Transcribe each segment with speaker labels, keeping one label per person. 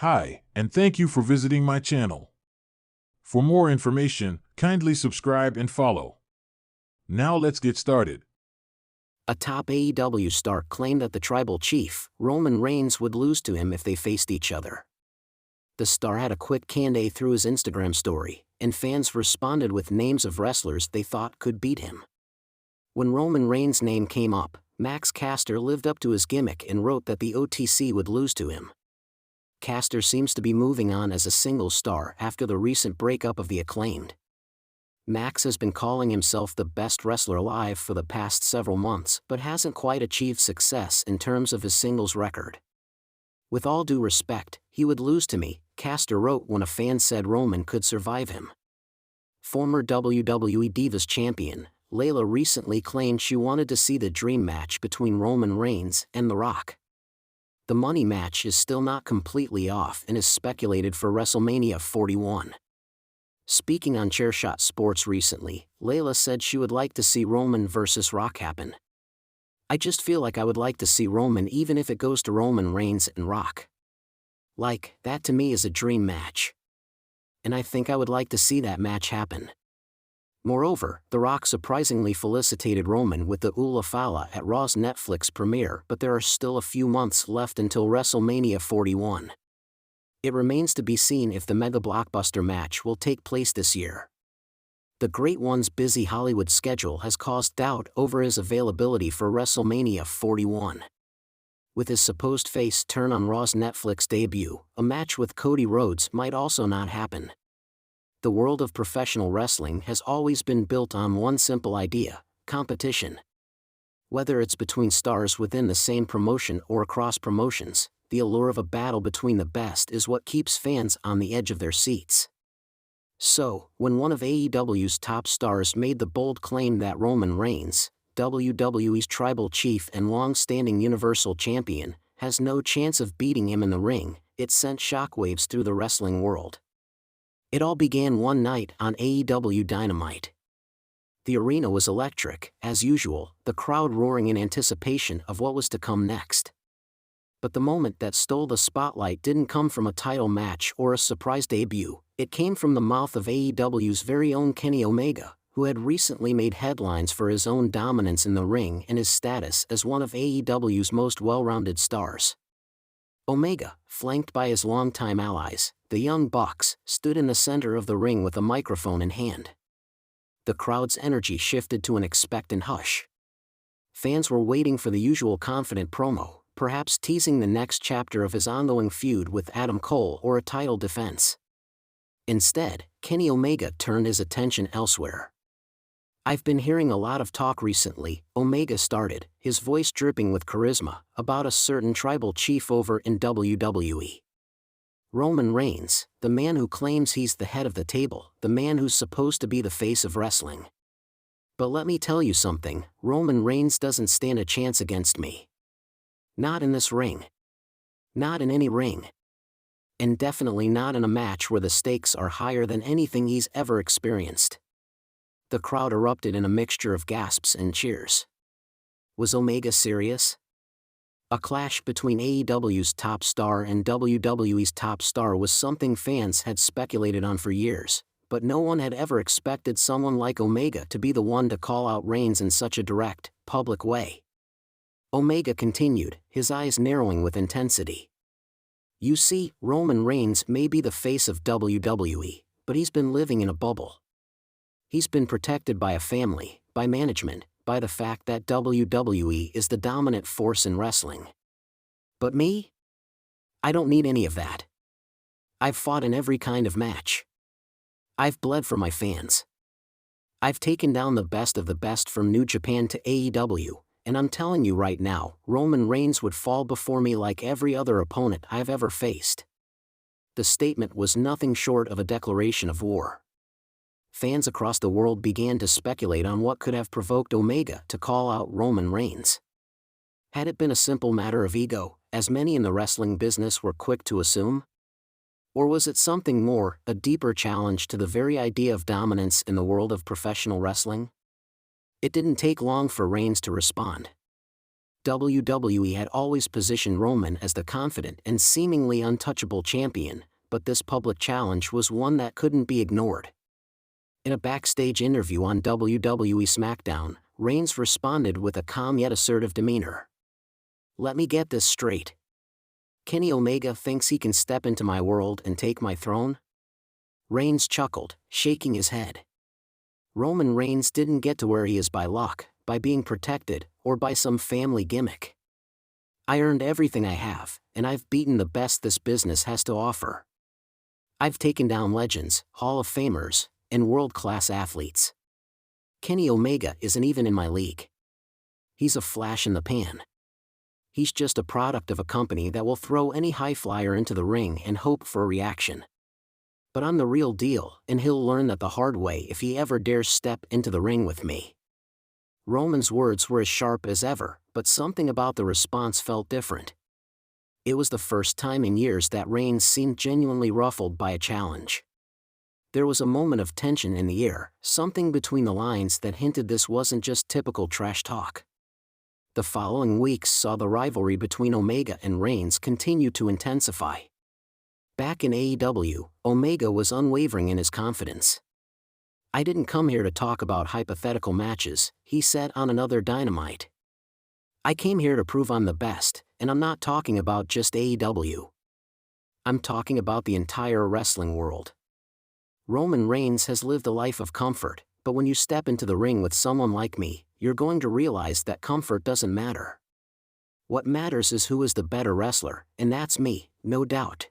Speaker 1: Hi, and thank you for visiting my channel. For more information, kindly subscribe and follow. Now let's get started.
Speaker 2: A top AEW star claimed that the tribal chief, Roman Reigns, would lose to him if they faced each other. The star had a quick Q&A through his Instagram story, and fans responded with names of wrestlers they thought could beat him. When Roman Reigns' name came up, Max Caster lived up to his gimmick and wrote that the OTC would lose to him. Caster seems to be moving on as a single star after the recent breakup of the Acclaimed. Max has been calling himself the best wrestler alive for the past several months, but hasn't quite achieved success in terms of his singles record. With all due respect, he would lose to me, Caster wrote when a fan said Roman could survive him. Former WWE Divas champion, Layla recently claimed she wanted to see the dream match between Roman Reigns and The Rock. The money match is still not completely off and is speculated for WrestleMania 41. Speaking on Chairshot Sports recently, Layla said she would like to see Roman vs. Rock happen. I just feel like I would like to see Roman even if it goes to Roman Reigns and Rock. Like, that to me is a dream match. And I think I would like to see that match happen. Moreover, The Rock surprisingly felicitated Roman with the Ula Fala at Raw's Netflix premiere, but there are still a few months left until WrestleMania 41. It remains to be seen if the mega blockbuster match will take place this year. The Great One's busy Hollywood schedule has caused doubt over his availability for WrestleMania 41. With his supposed face turn on Raw's Netflix debut, a match with Cody Rhodes might also not happen. The world of professional wrestling has always been built on one simple idea: competition. Whether it's between stars within the same promotion or across promotions, the allure of a battle between the best is what keeps fans on the edge of their seats. So, when one of AEW's top stars made the bold claim that Roman Reigns, WWE's tribal chief and long-standing Universal Champion, has no chance of beating him in the ring, it sent shockwaves through the wrestling world. It all began one night on AEW Dynamite. The arena was electric, as usual, the crowd roaring in anticipation of what was to come next. But the moment that stole the spotlight didn't come from a title match or a surprise debut, it came from the mouth of AEW's very own Kenny Omega, who had recently made headlines for his own dominance in the ring and his status as one of AEW's most well-rounded stars. Omega, flanked by his longtime allies, the Young Bucks, stood in the center of the ring with a microphone in hand. The crowd's energy shifted to an expectant hush. Fans were waiting for the usual confident promo, perhaps teasing the next chapter of his ongoing feud with Adam Cole or a title defense. Instead, Kenny Omega turned his attention elsewhere. "I've been hearing a lot of talk recently," Omega started, his voice dripping with charisma, "about a certain tribal chief over in WWE. Roman Reigns, the man who claims he's the head of the table, the man who's supposed to be the face of wrestling. But let me tell you something, Roman Reigns doesn't stand a chance against me. Not in this ring. Not in any ring. And definitely not in a match where the stakes are higher than anything he's ever experienced." The crowd erupted in a mixture of gasps and cheers. Was Omega serious? A clash between AEW's top star and WWE's top star was something fans had speculated on for years, but no one had ever expected someone like Omega to be the one to call out Reigns in such a direct, public way. Omega continued, his eyes narrowing with intensity. "You see, Roman Reigns may be the face of WWE, but he's been living in a bubble. He's been protected by a family, by management, by the fact that WWE is the dominant force in wrestling. But me? I don't need any of that. I've fought in every kind of match. I've bled for my fans. I've taken down the best of the best from New Japan to AEW, and I'm telling you right now, Roman Reigns would fall before me like every other opponent I've ever faced." The statement was nothing short of a declaration of war. Fans across the world began to speculate on what could have provoked Omega to call out Roman Reigns. Had it been a simple matter of ego, as many in the wrestling business were quick to assume? Or was it something more, a deeper challenge to the very idea of dominance in the world of professional wrestling? It didn't take long for Reigns to respond. WWE had always positioned Roman as the confident and seemingly untouchable champion, but this public challenge was one that couldn't be ignored. In a backstage interview on WWE SmackDown, Reigns responded with a calm yet assertive demeanor. "Let me get this straight. Kenny Omega thinks he can step into my world and take my throne?" Reigns chuckled, shaking his head. Roman Reigns didn't get to where he is by luck, by being protected, or by some family gimmick. "I earned everything I have, and I've beaten the best this business has to offer. I've taken down legends, Hall of Famers, and world-class athletes. Kenny Omega isn't even in my league. He's a flash in the pan. He's just a product of a company that will throw any high flyer into the ring and hope for a reaction. But I'm the real deal, and he'll learn that the hard way if he ever dares step into the ring with me." Roman's words were as sharp as ever, but something about the response felt different. It was the first time in years that Reigns seemed genuinely ruffled by a challenge. There was a moment of tension in the air, something between the lines that hinted this wasn't just typical trash talk. The following weeks saw the rivalry between Omega and Reigns continue to intensify. Back in AEW, Omega was unwavering in his confidence. "I didn't come here to talk about hypothetical matches," he said on another Dynamite. "I came here to prove I'm the best, and I'm not talking about just AEW. I'm talking about the entire wrestling world." Roman Reigns has lived a life of comfort, but when you step into the ring with someone like me, you're going to realize that comfort doesn't matter. What matters is who is the better wrestler, and that's me, no doubt.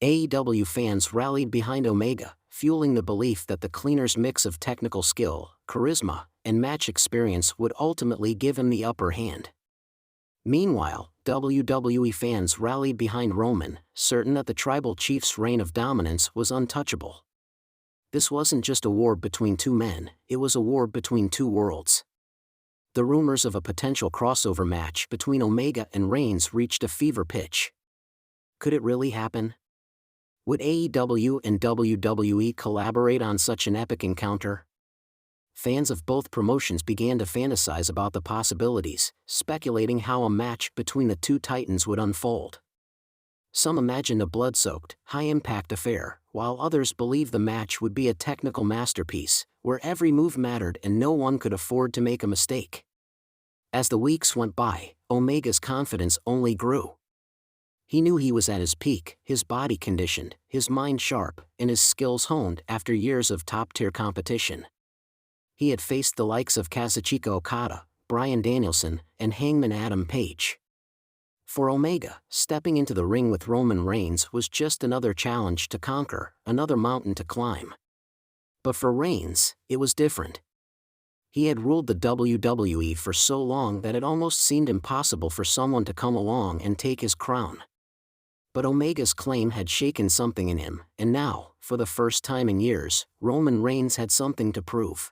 Speaker 2: AEW fans rallied behind Omega, fueling the belief that the cleaner's mix of technical skill, charisma, and match experience would ultimately give him the upper hand. Meanwhile, WWE fans rallied behind Roman, certain that the Tribal Chief's reign of dominance was untouchable. This wasn't just a war between two men, it was a war between two worlds. The rumors of a potential crossover match between Omega and Reigns reached a fever pitch. Could it really happen? Would AEW and WWE collaborate on such an epic encounter? Fans of both promotions began to fantasize about the possibilities, speculating how a match between the two titans would unfold. Some imagined a blood-soaked, high-impact affair, while others believed the match would be a technical masterpiece, where every move mattered and no one could afford to make a mistake. As the weeks went by, Omega's confidence only grew. He knew he was at his peak, his body conditioned, his mind sharp, and his skills honed after years of top-tier competition. He had faced the likes of Kazuchika Okada, Bryan Danielson, and Hangman Adam Page. For Omega, stepping into the ring with Roman Reigns was just another challenge to conquer, another mountain to climb. But for Reigns, it was different. He had ruled the WWE for so long that it almost seemed impossible for someone to come along and take his crown. But Omega's claim had shaken something in him, and now, for the first time in years, Roman Reigns had something to prove.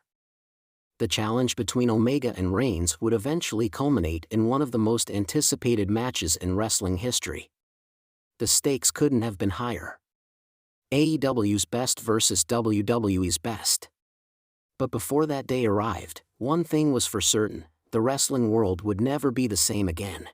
Speaker 2: The challenge between Omega and Reigns would eventually culminate in one of the most anticipated matches in wrestling history. The stakes couldn't have been higher. AEW's best versus WWE's best. But before that day arrived, one thing was for certain: the wrestling world would never be the same again.